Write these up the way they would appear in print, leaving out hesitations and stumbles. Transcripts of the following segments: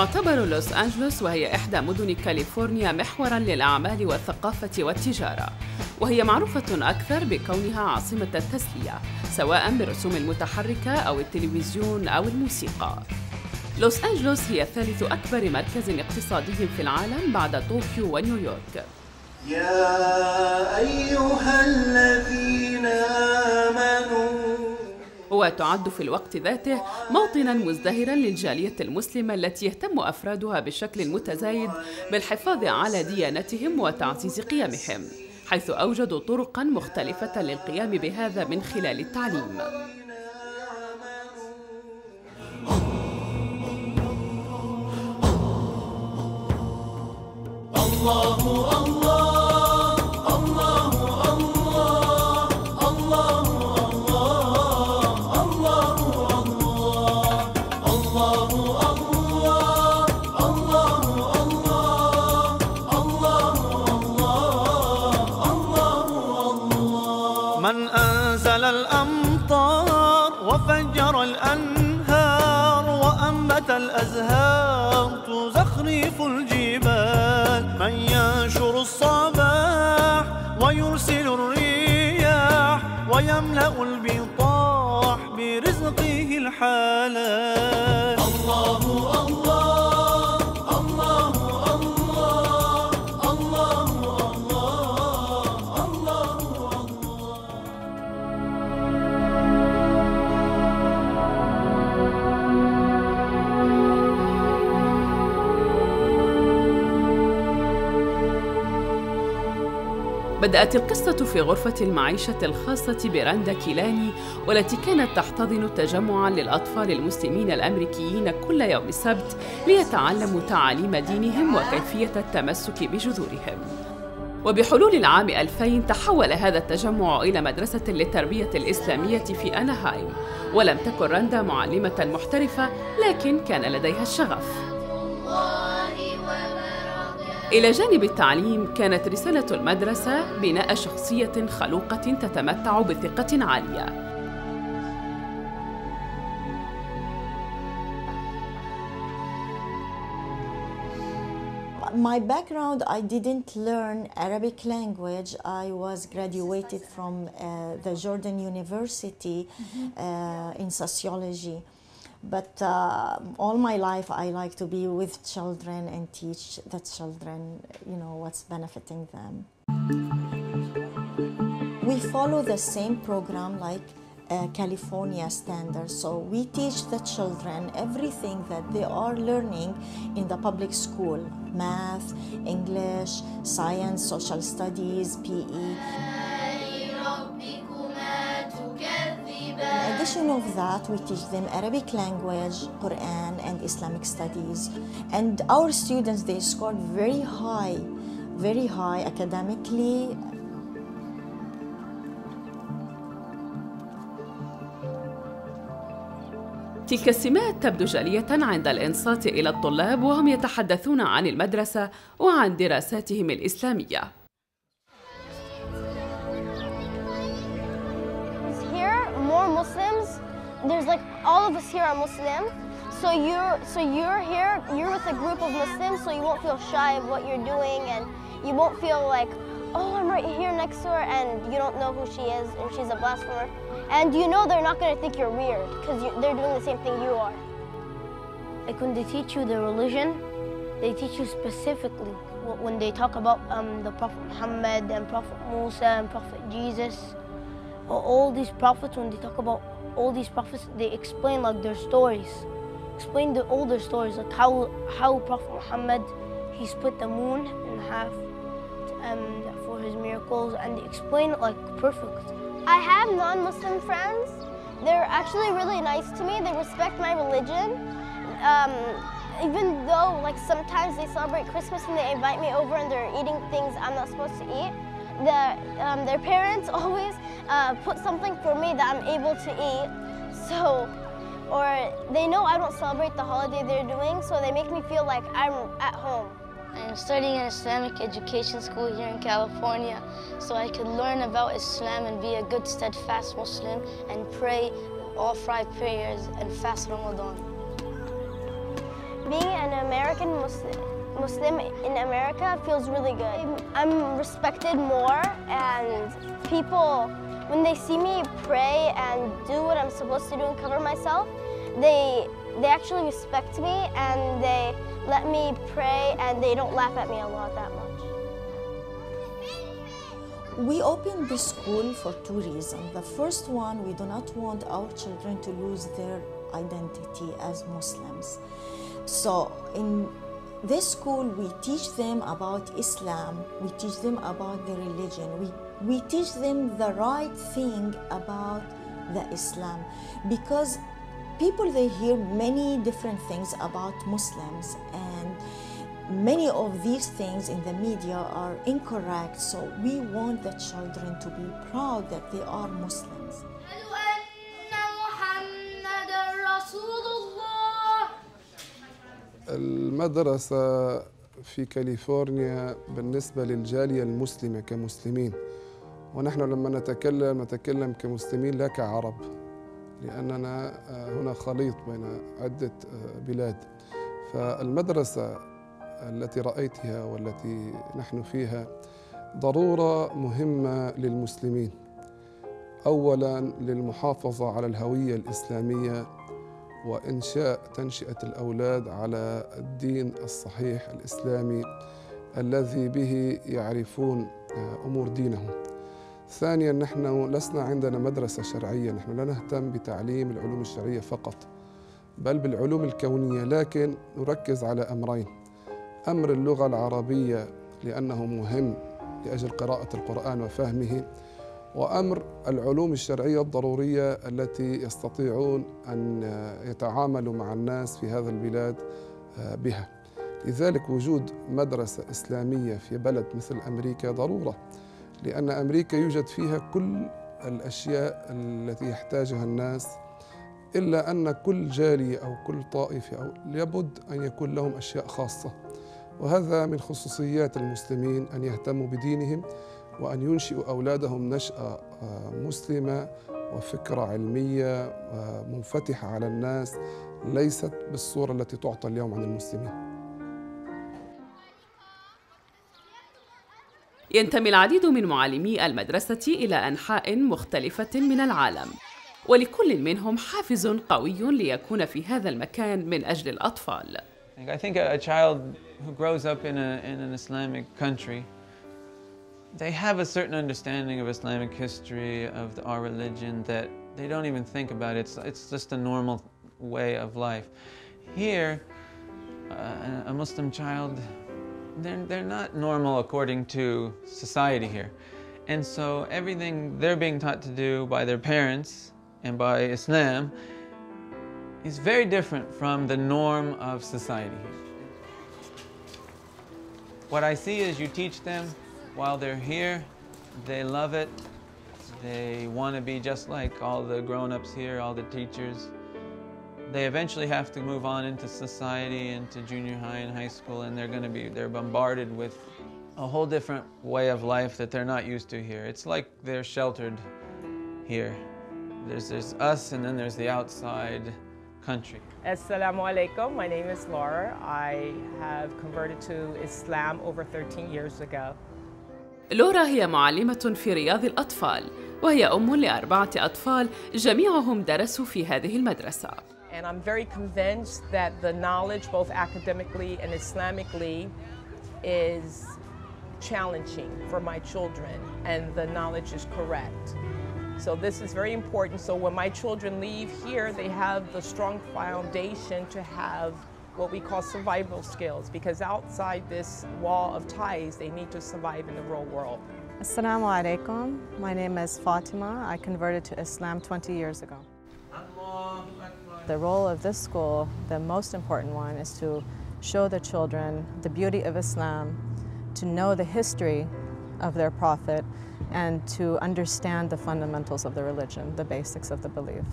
تعتبر لوس أنجلوس وهي إحدى مدن كاليفورنيا محوراً للأعمال والثقافة والتجارة، وهي معروفة أكثر بكونها عاصمة التسلية سواء بالرسوم المتحركة أو التلفزيون أو الموسيقى. لوس أنجلوس هي ثالث أكبر مركز اقتصادي في العالم بعد طوكيو ونيويورك. يا أيها الذين آمنوا. وتعد في الوقت ذاته موطناً مزدهراً للجالية المسلمة التي يهتم أفرادها بشكل متزايد بالحفاظ على ديانتهم وتعزيز قيمهم، حيث أوجدوا طرقاً مختلفة للقيام بهذا من خلال التعليم. الله الله الله الله الله الله الله الله الله. من أنزل الأمطار وفجر الأنهار وأنبت الأزهار تزخرف الجبال، من ينشر الصباح ويرسل الرياح ويملأ البطاح برزقه الحلال. الله الله الله الله الله الله الله. بدأت القصة في غرفة المعيشة الخاصة براندا كيلاني، والتي كانت تحتضن تجمعاً للأطفال المسلمين الأمريكيين كل يوم السبت ليتعلموا تعاليم دينهم وكيفية التمسك بجذورهم. وبحلول العام 2000 تحول هذا التجمع إلى مدرسة للتربية الإسلامية في أناهايم، ولم تكن راندا معلمة محترفة، لكن كان لديها الشغف. إلى جانب التعليم كانت رسالة المدرسة بناء شخصية خلوقة تتمتع بثقة عالية. My background, I didn't learn Arabic language. I was graduated from the Jordan University in sociology. But all my life I like to be with children and teach the children, you know, what's benefiting them. We follow the same program like California standards. So we teach the children everything that they are learning in the public school: math, English, science, social studies, PE. In addition of that, we teach them Arabic language, Qur'an, and Islamic studies. And our students, they scored very high academically. تلك السمات تبدو جلية عند الإنصات إلى الطلاب وهم يتحدثون عن المدرسة وعن دراساتهم الإسلامية. More Muslims. There's like all of us here are Muslim, so you're here. You're with a group of Muslims, so you won't feel shy of what you're doing, and you won't feel like, oh, I'm right here next to her, and you don't know who she is, and she's a blasphemer, and you know they're not going to think you're weird because they're doing the same thing you are. Like when they teach you the religion, they teach you specifically. When they talk about the Prophet Muhammad and Prophet Musa and Prophet Jesus. All these prophets, when they talk about all these prophets, they explain like their stories. Explain the older stories, like how Prophet Muhammad, he split the moon in half for his miracles, and they explain it like perfect. I have non-Muslim friends. They're actually really nice to me. They respect my religion. Even though like sometimes they celebrate Christmas and they invite me over and they're eating things I'm not supposed to eat. Their parents always put something for me that I'm able to eat, or they know I don't celebrate the holiday they're doing, so they make me feel like I'm at home. I'm studying an Islamic education school here in California, so I could learn about Islam and be a good, steadfast Muslim and pray all 5 prayers and fast Ramadan. Being an American Muslim in America feels really good. I'm respected more, and people, when they see me pray and do what I'm supposed to do and cover myself, they actually respect me and they let me pray and they don't laugh at me a lot that much. We opened this school for two reasons. The first one, we do not want our children to lose their identity as Muslims. So in this school, we teach them about Islam, we teach them about the religion, we teach them the right thing about the Islam, because people, they hear many different things about Muslims, and many of these things in the media are incorrect, so we want the children to be proud that they are Muslims. المدرسة في كاليفورنيا بالنسبة للجالية المسلمة كمسلمين، ونحن لما نتكلم كمسلمين لا كعرب، لأننا هنا خليط بين عدة بلاد. فالمدرسة التي رأيتها والتي نحن فيها ضرورة مهمة للمسلمين، أولاً للمحافظة على الهوية الإسلامية وإنشاء تنشئة الأولاد على الدين الصحيح الإسلامي الذي به يعرفون أمور دينهم. ثانياً، نحن لسنا عندنا مدرسة شرعية، نحن لا نهتم بتعليم العلوم الشرعية فقط، بل بالعلوم الكونية، لكن نركز على أمرين: أمر اللغة العربية لأنه مهم لأجل قراءة القرآن وفهمه، وأمر العلوم الشرعية الضرورية التي يستطيعون أن يتعاملوا مع الناس في هذا البلاد بها. لذلك وجود مدرسة إسلامية في بلد مثل أمريكا ضرورة، لأن أمريكا يوجد فيها كل الأشياء التي يحتاجها الناس، إلا أن كل جالية أو كل طائفة أو لابد أن يكون لهم أشياء خاصة، وهذا من خصوصيات المسلمين أن يهتموا بدينهم وأن ينشئوا أولادهم نشأة مسلمة وفكرة علمية منفتحة على الناس، ليست بالصورة التي تعطى اليوم عن المسلمين. ينتمي العديد من معلمي المدرسة إلى أنحاء مختلفة من العالم، ولكل منهم حافز قوي ليكون في هذا المكان من أجل الأطفال. I think a child who grows up in an Islamic country, they have a certain understanding of Islamic history, of our religion, that they don't even think about it. It's just a normal way of life. Here, a Muslim child, they're not normal according to society here. And so everything they're being taught to do by their parents and by Islam is very different from the norm of society here. What I see is you teach them while they're here, they love it, they want to be just like all the grown-ups here, all the teachers. They eventually have to move on into society, into junior high and high school, and they're bombarded with a whole different way of life that they're not used to here. It's like they're sheltered here. There's us, and then there's the outside country. Assalamu alaikum. My name is Laura. I have converted to Islam over 13 years ago. لورا هي معلمة في رياض الأطفال، وهي أم ل4 أطفال جميعهم درسوا في هذه المدرسة. And I'm very convinced that the knowledge, both academically and Islamically, is challenging for my children, and the knowledge is correct. So this is very important. So when my children leave here, they have the strong foundation to have what we call survival skills, because outside this wall of ties, they need to survive in the real world. Assalamu alaikum. My name is Fatima. I converted to Islam 20 years ago. The role of this school, the most important one, is to show the children the beauty of Islam, to know the history of their prophet, and to understand the fundamentals of the religion, the basics of the belief.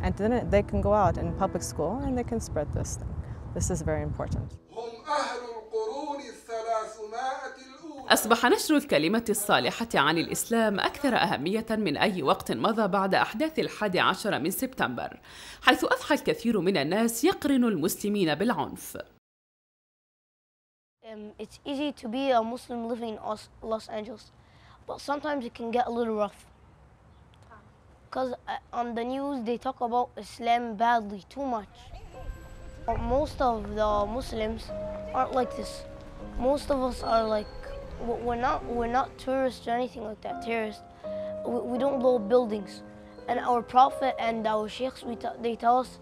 And then they can go out in public school and they can spread this thing. This is very important. أصبح نشر الكلمة الصالحة عن الإسلام أكثر أهمية من أي وقت مضى بعد أحداث 11 من سبتمبر، حيث أضحى الكثير من الناس يقرن المسلمين بالعنف. it's easy to be a Muslim living in Los Angeles, but sometimes it can get a little rough. Because on the news, they talk about Islam badly, too much. Most of the Muslims aren't like this. Most of us are like, we're not tourists or anything like that, terrorists. We don't blow up buildings. And our Prophet and our sheikhs, they tell us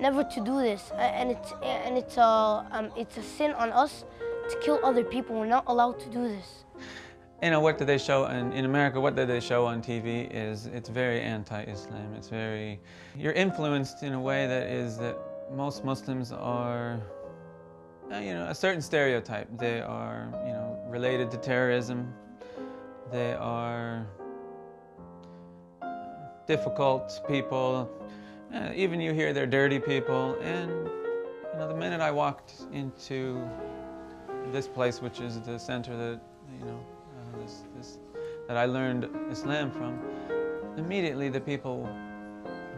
never to do this. And it's a sin on us to kill other people. We're not allowed to do this. You know, what do they show in America? What do they show on TV is it's very anti-Islam. It's very, you're influenced in a way that most Muslims are, you know, a certain stereotype. They are, you know, related to terrorism. They are difficult people. Even you hear they're dirty people. And, you know, the minute I walked into this place, which is the center that, you know, that I learned Islam from, immediately the people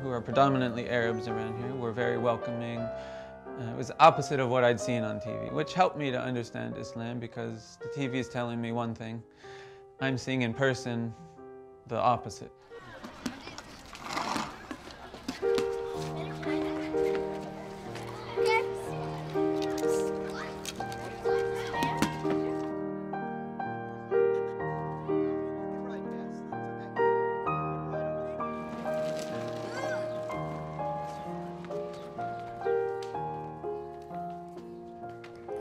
who are predominantly Arabs around here were very welcoming. It was the opposite of what I'd seen on TV, which helped me to understand Islam, because the TV is telling me one thing. I'm seeing in person the opposite.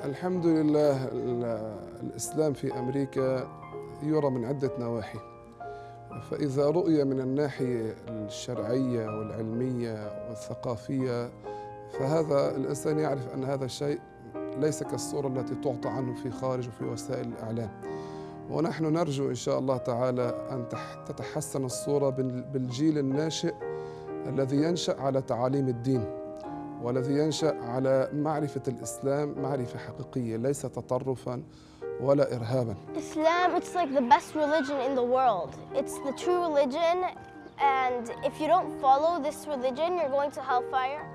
الحمد لله الإسلام في أمريكا يرى من عدة نواحي، فإذا رؤي من الناحية الشرعية والعلمية والثقافية فهذا الإنسان يعرف أن هذا الشيء ليس كالصورة التي تعطى عنه في خارج وفي وسائل الإعلام. ونحن نرجو إن شاء الله تعالى أن تتحسن الصورة بالجيل الناشئ الذي ينشأ على تعاليم الدين، والذي ينشأ على معرفة الإسلام معرفة حقيقية ليس تطرفاً ولا إرهاباً. Islam, it's like the best religion in the world. It's the true religion, and if you don't follow this religion, you're going to hellfire.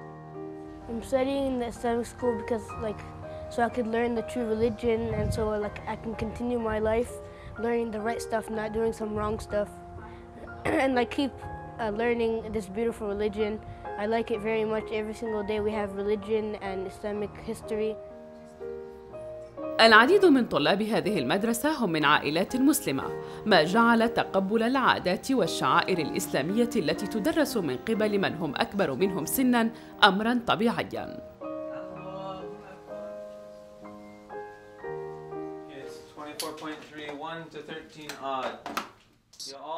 I'm studying in the Islamic school because, so I could learn the true religion, and so I can continue my life learning the right stuff, not doing some wrong stuff, and keep learning this beautiful religion. I like it very much. Every single day we have religion and Islamic history. العديد من طلاب هذه المدرسة هم من عائلات مسلمة، ما جعل تقبل العادات والشعائر الإسلامية التي تدرس من قبل من هم أكبر منهم سناً أمراً طبيعياً.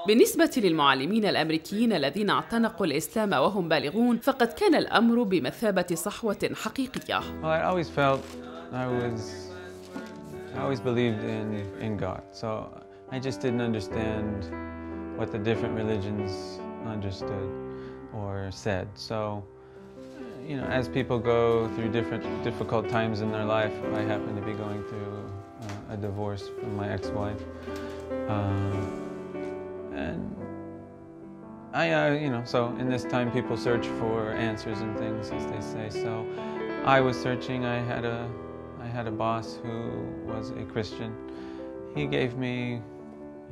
بالنسبة للمعلمين الأمريكيين الذين اعتنقوا الإسلام وهم بالغون، فقد كان الأمر بمثابة صحوة حقيقية. I always believed in God, so I just didn't understand what the different religions understood or said. So, you know, as people go through difficult times in their life, I happen to be going through a divorce from my ex-wife. And you know, so in this time people search for answers and things, as they say. So I was searching. I had a boss who was a Christian. He gave me,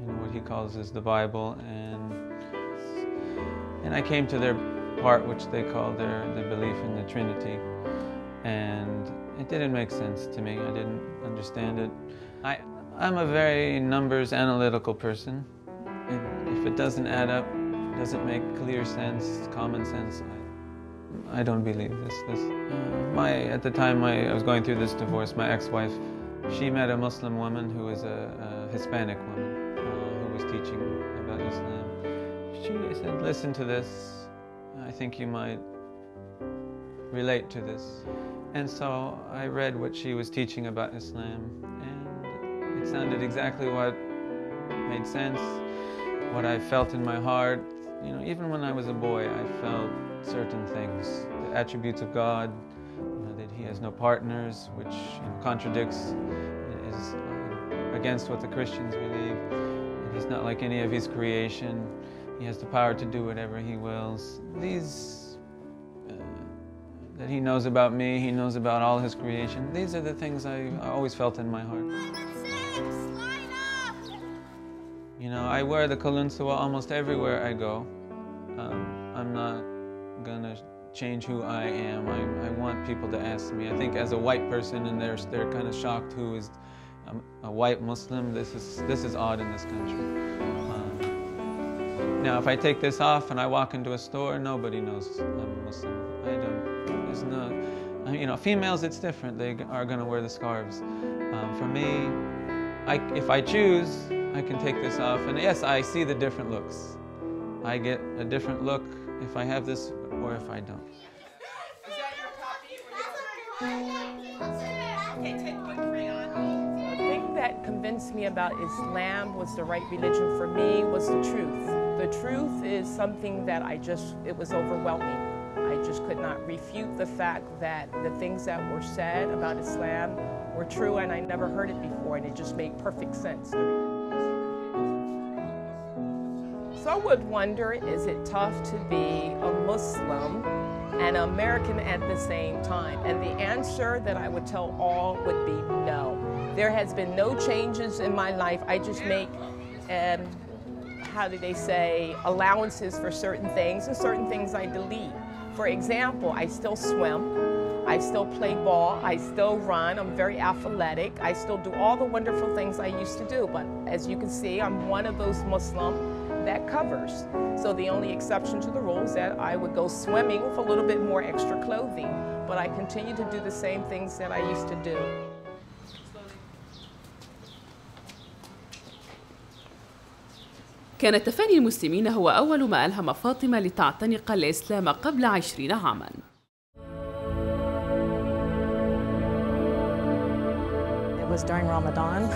you know, what he calls is the Bible, and I came to their part, which they call their belief in the Trinity, and it didn't make sense to me. I didn't understand it. I'm a very numbers analytical person. If it doesn't add up, doesn't make clear sense, common sense, I don't believe this. At the time I was going through this divorce, my ex-wife, she met a Muslim woman who was a Hispanic woman who was teaching about Islam. She said, listen to this, I think you might relate to this. And so I read what she was teaching about Islam, and it sounded exactly what made sense, what I felt in my heart. You know, even when I was a boy, I felt certain things. The attributes of God, you know, that He has no partners, which, you know, contradicts, is against what the Christians believe. And He's not like any of His creation. He has the power to do whatever He wills. that he knows about me, he knows about all his creation. These are the things I always felt in my heart. You know, I wear the Kalunsawa almost everywhere I go. I'm not gonna change who I am. I want people to ask me. I think as a white person, and they're kind of shocked who is a white Muslim, this is odd in this country. Now, if I take this off and I walk into a store, nobody knows I'm Muslim. There's no, you know, females, it's different. They are gonna wear the scarves. For me, if I choose, I can take this off, and yes, I see the different looks. I get a different look if I have this or if I don't. Is that your copy? Okay, take one crayon. The thing that convinced me about Islam was the right religion for me was the truth. The truth is something that it was overwhelming. I just could not refute the fact that the things that were said about Islam were true, and I never heard it before, and it just made perfect sense. Some would wonder, is it tough to be a Muslim and American at the same time? And the answer that I would tell all would be no. There has been no changes in my life. I just make, how do they say, allowances for certain things, and certain things I delete. For example, I still swim, I still play ball, I still run, I'm very athletic, I still do all the wonderful things I used to do, but as you can see, I'm one of those Muslim that covers. So the only exception to the rule is that I would go swimming with a little bit more extra clothing, but I continue to do the same things that I used to do. كان تفاني المسلمين هو أول ما ألهم فاطمة لتعتنق الإسلام قبل 20 عاماً. It was during Ramadan,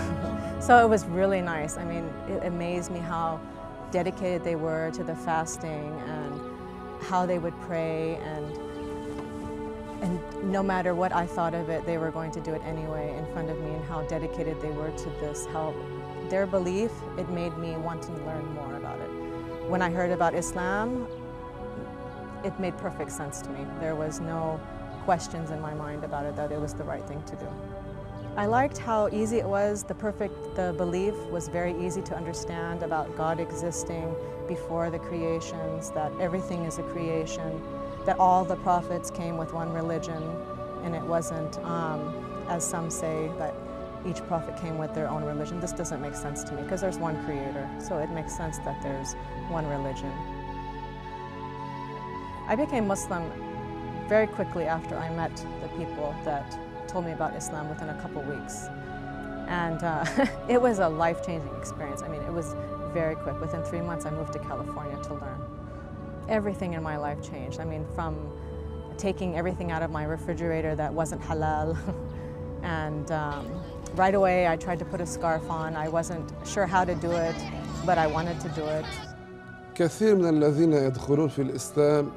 so it was really nice. I mean, it amazed me how dedicated they were to the fasting and how they would pray, and no matter what I thought of it, they were going to do it anyway in front of me, and how dedicated they were to this, how their belief, it made me want to learn more about it. When I heard about Islam, it made perfect sense to me. There was no questions in my mind about it, that it was the right thing to do. I liked how easy it was. The belief was very easy to understand about God existing before the creations, that everything is a creation, that all the prophets came with one religion, and it wasn't, as some say, that each prophet came with their own religion. This doesn't make sense to me because there's one creator, so it makes sense that there's one religion. I became Muslim very quickly after I met the people that told me about Islam within a couple weeks. And it was a life-changing experience. I mean, it was very quick. Within 3 months, I moved to California to learn. Everything in my life changed. I mean, from taking everything out of my refrigerator that wasn't halal, and right away, I tried to put a scarf on. I wasn't sure how to do it, but I wanted to do it. كثير من الذين يدخلون في الإسلام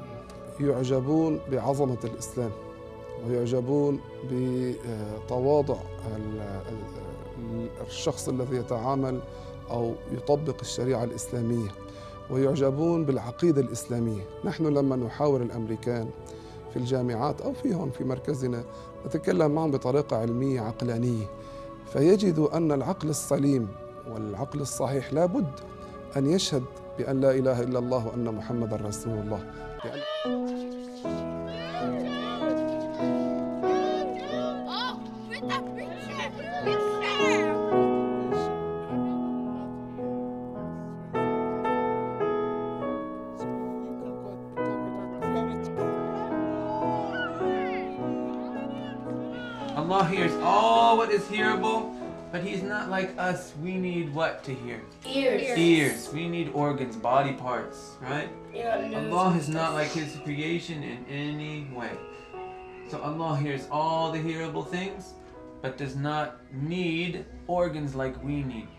يعجبون بعظمة الإسلام، ويعجبون بتواضع الشخص الذي يتعامل أو يطبق الشريعة الإسلامية، ويعجبون بالعقيدة الإسلامية. نحن لما نحاور الأمريكان في الجامعات أو هون في مركزنا نتكلم معهم بطريقة علمية عقلانية، فيجدوا أن العقل السليم والعقل الصحيح لابد أن يشهد بأن لا إله إلا الله وأن محمدًا رسول الله. Allah hears all what is hearable, but He's not like us. We need what to hear? Ears. Ears. We need organs, body parts, right? Yeah. Allah is not like His creation in any way. So Allah hears all the hearable things, but does not need organs like we need.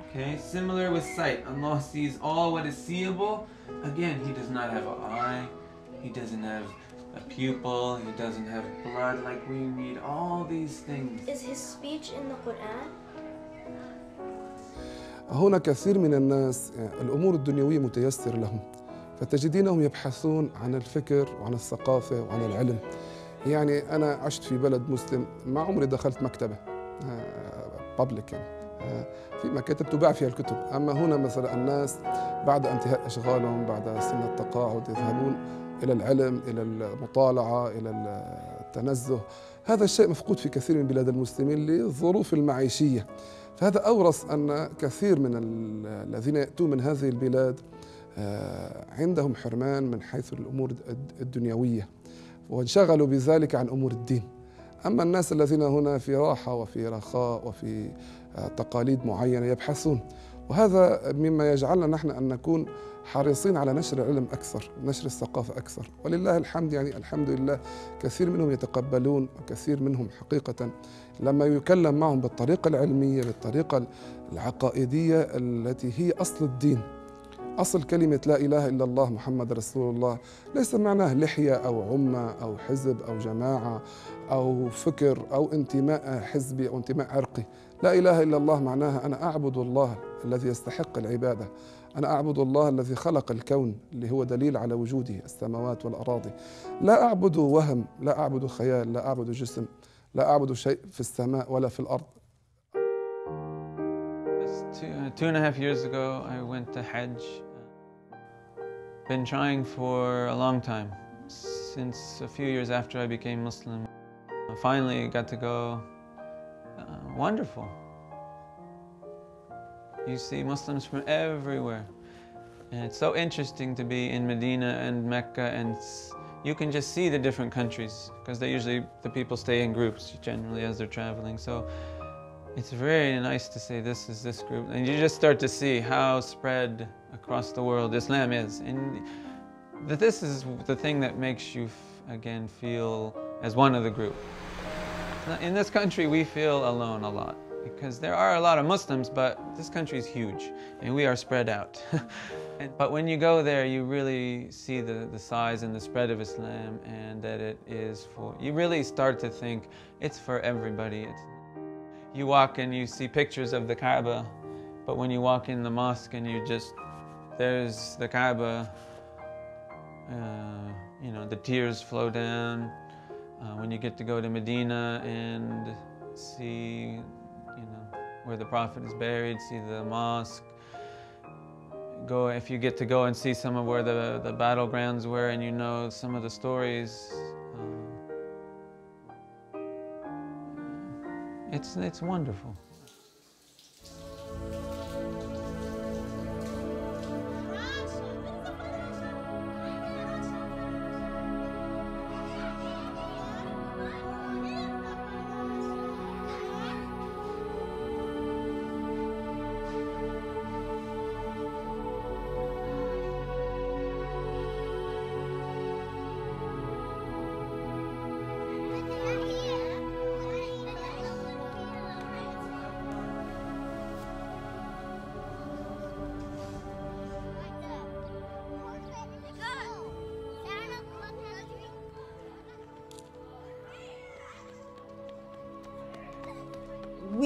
Okay? Similar with sight. Allah sees all what is seeable. Again, He does not have an eye. He doesn't have a pupil, he doesn't have blood like we need, all these things. Is his speech in the Qur'an? هنا كثير من الناس الأمور الدنيوية متيسر لهم، فتجدينهم يبحثون عن الفكر وعن الثقافة وعن العلم. يعني أنا عشت في بلد مسلم، ما عمري دخلت مكتبة بابليك، يعني في مكاتب تباع فيها الكتب. أما هنا مثلا الناس بعد انتهاء أشغالهم بعد سن التقاعد يذهبون إلى العلم، إلى المطالعة، إلى التنزه. هذا الشيء مفقود في كثير من بلاد المسلمين للظروف المعيشية. فهذا أورث أن كثير من الذين يأتون من هذه البلاد عندهم حرمان من حيث الأمور الدنيوية، وانشغلوا بذلك عن أمور الدين. أما الناس الذين هنا في راحة وفي رخاء وفي تقاليد معينة يبحثون، وهذا مما يجعلنا نحن أن نكون حريصين على نشر العلم أكثر، نشر الثقافة أكثر. ولله الحمد، يعني الحمد لله كثير منهم يتقبلون، وكثير منهم حقيقة لما يكلم معهم بالطريقة العلمية، بالطريقة العقائدية التي هي أصل الدين. أصل كلمة لا إله إلا الله محمد رسول الله ليس معناه لحية أو عمة أو حزب أو جماعة أو فكر أو انتماء حزبي أو انتماء عرقي. لا إله إلا الله معناها أنا أعبد الله الذي يستحق العبادة، أنا أعبد الله الذي خلق الكون اللي هو دليل على وجوده، السماوات والأراضي. لا أعبد وهم، لا أعبد خيال، لا أعبد جسم، لا أعبد شيء في السماء ولا في الأرض. 2.5 years ago, I went to Hajj. Been trying for a long time, since a few years after I became Muslim. I finally got to go. Wonderful. You see Muslims from everywhere. And it's so interesting to be in Medina and Mecca, and you can just see the different countries, because the people stay in groups generally as they're traveling. So it's very nice to say this is this group, and you just start to see how spread across the world Islam is. And this is the thing that makes you again feel as one of the group. In this country we feel alone a lot, because there are a lot of Muslims, but this country is huge and we are spread out. But when you go there, you really see the size and the spread of Islam, and that it is you really start to think it's for everybody. You walk and you see pictures of the Kaaba, but when you walk in the mosque and there's the Kaaba, you know, the tears flow down. When you get to go to Medina and see, you know, where the Prophet is buried, see the mosque. If you get to go and see some of where the battlegrounds were, and you know some of the stories, it's wonderful.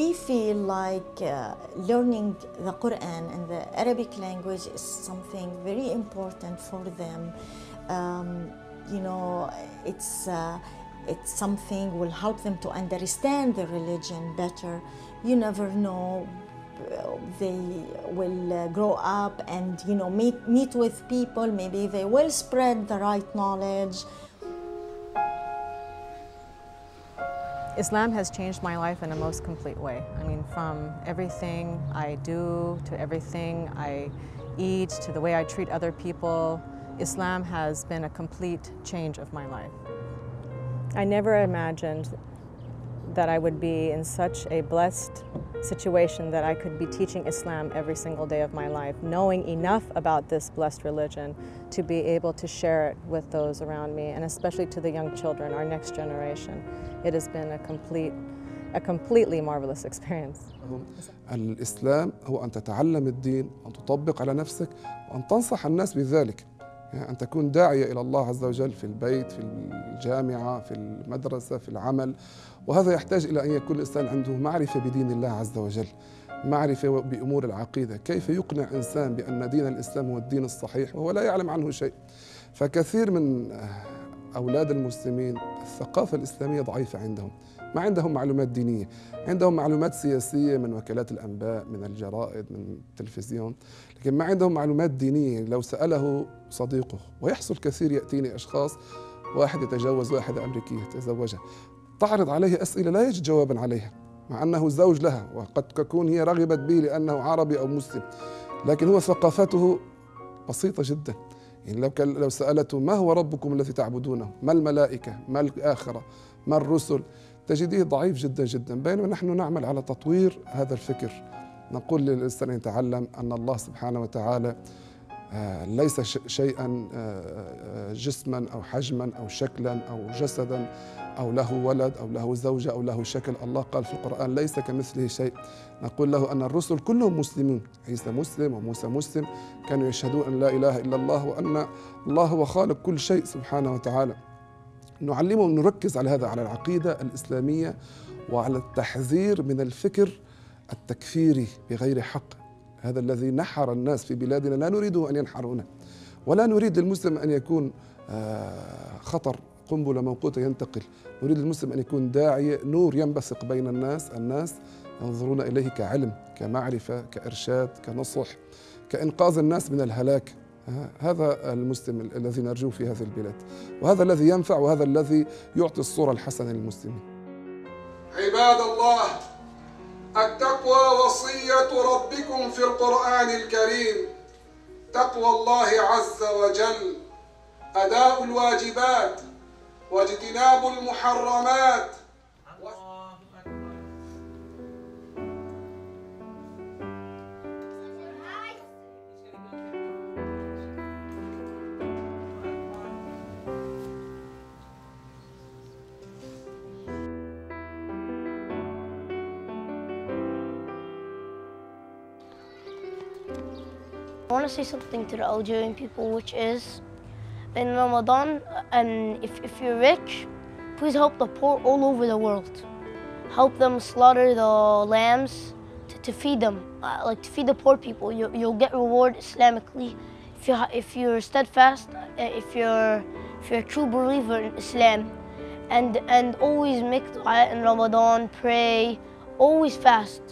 We feel like learning the Quran and the Arabic language is something very important for them. You know, it's something will help them to understand the religion better. You never know, they will grow up and, you know, meet with people. Maybe they will spread the right knowledge. Islam has changed my life in a most complete way. I mean, from everything I do to everything I eat to the way I treat other people, Islam has been a complete change of my life. I never imagined that I would be in such a blessed situation that I could be teaching Islam every single day of my life, knowing enough about this blessed religion to be able to share it with those around me, and especially to the young children, our next generation. It has been a completely marvelous experience. الإسلام هو أن تتعلم الدين، أن تطبق على نفسك، وأن تنصح الناس بذلك. يعني أن تكون داعية إلى الله عز وجل في البيت، في الجامعة، في المدرسة، في العمل. وهذا يحتاج إلى أن يكون الإنسان عنده معرفة بدين الله عز وجل. معرفة بأمور العقيدة، كيف يقنع إنسان بأن دين الإسلام هو الدين الصحيح وهو لا يعلم عنه شيء. فكثير من أولاد المسلمين الثقافة الإسلامية ضعيفة عندهم، ما عندهم معلومات دينية، عندهم معلومات سياسية من وكالات الأنباء، من الجرائد، من التلفزيون، لكن ما عندهم معلومات دينية. لو سأله صديقه، ويحصل كثير، يأتيني أشخاص، واحد يتجوز واحدة أمريكية يتزوجها، تعرض عليه أسئلة لا يجد جوابا عليها، مع أنه زوج لها وقد تكون هي رغبت به لأنه عربي أو مسلم، لكن هو ثقافته بسيطة جدا. يعني لو سألته ما هو ربكم الذي تعبدونه؟ ما الملائكة؟ ما الآخرة؟ ما الرسل؟ تجديه ضعيف جدا جدا. بينما نحن نعمل على تطوير هذا الفكر، نقول للإنسان يتعلم أن الله سبحانه وتعالى ليس شيئا جسما أو حجما أو شكلا أو جسدا أو له ولد أو له زوجة أو له شكل. الله قال في القرآن ليس كمثله شيء. نقول له أن الرسل كلهم مسلمون، عيسى مسلم وموسى مسلم، كانوا يشهدون أن لا إله إلا الله وأن الله هو خالق كل شيء سبحانه وتعالى. نعلمهم، نركز على هذا، على العقيدة الإسلامية وعلى التحذير من الفكر التكفيري بغير حق، هذا الذي نحر الناس في بلادنا، لا نريده أن ينحرونا، ولا نريد للمسلم أن يكون خطر قنبلة موقوتة ينتقل. نريد المسلم أن يكون داعية، نور ينبثق بين الناس ينظرون إليه كعلم، كمعرفة، كإرشاد، كنصح، كإنقاذ الناس من الهلاك. هذا المسلم الذي نرجوه في هذه البلاد، وهذا الذي ينفع، وهذا الذي يعطي الصورة الحسنة للمسلمين. عباد الله، التقوى وصية ربكم في القرآن الكريم. تقوى الله عز وجل أداء الواجبات واجتناب المحرمات. I want to say something to the Algerian people, which is, in Ramadan, and if you're rich, please help the poor all over the world. Help them slaughter the lambs to feed them, like to feed the poor people. You'll get reward Islamically if you're steadfast, if you're a true believer in Islam, and always make dua in Ramadan, pray, always fast.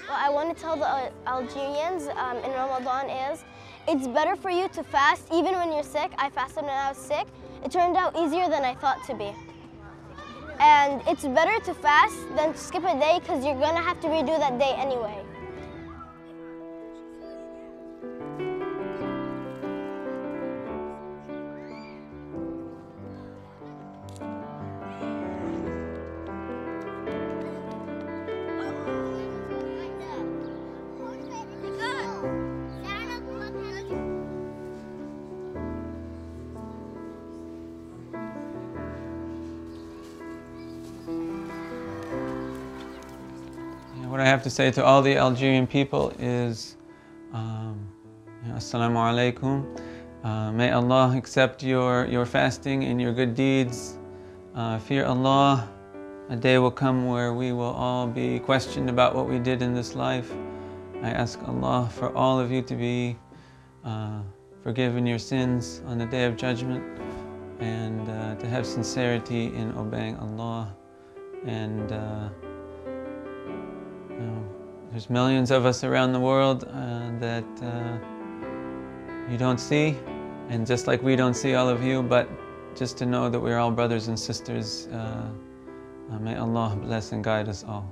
What I want to tell the Algerians in Ramadan is, it's better for you to fast even when you're sick. I fasted when I was sick. It turned out easier than I thought to be. And it's better to fast than to skip a day because you're going to have to redo that day anyway. What I have to say to all the Algerian people is, Assalamu alaikum. May Allah accept your fasting and your good deeds. Fear Allah. A day will come where we will all be questioned about what we did in this life. I ask Allah for all of you to be forgiven your sins on the Day of Judgment, and to have sincerity in obeying Allah. And there's millions of us around the world that you don't see, and just like we don't see all of you, but just to know that we're all brothers and sisters. May Allah bless and guide us all.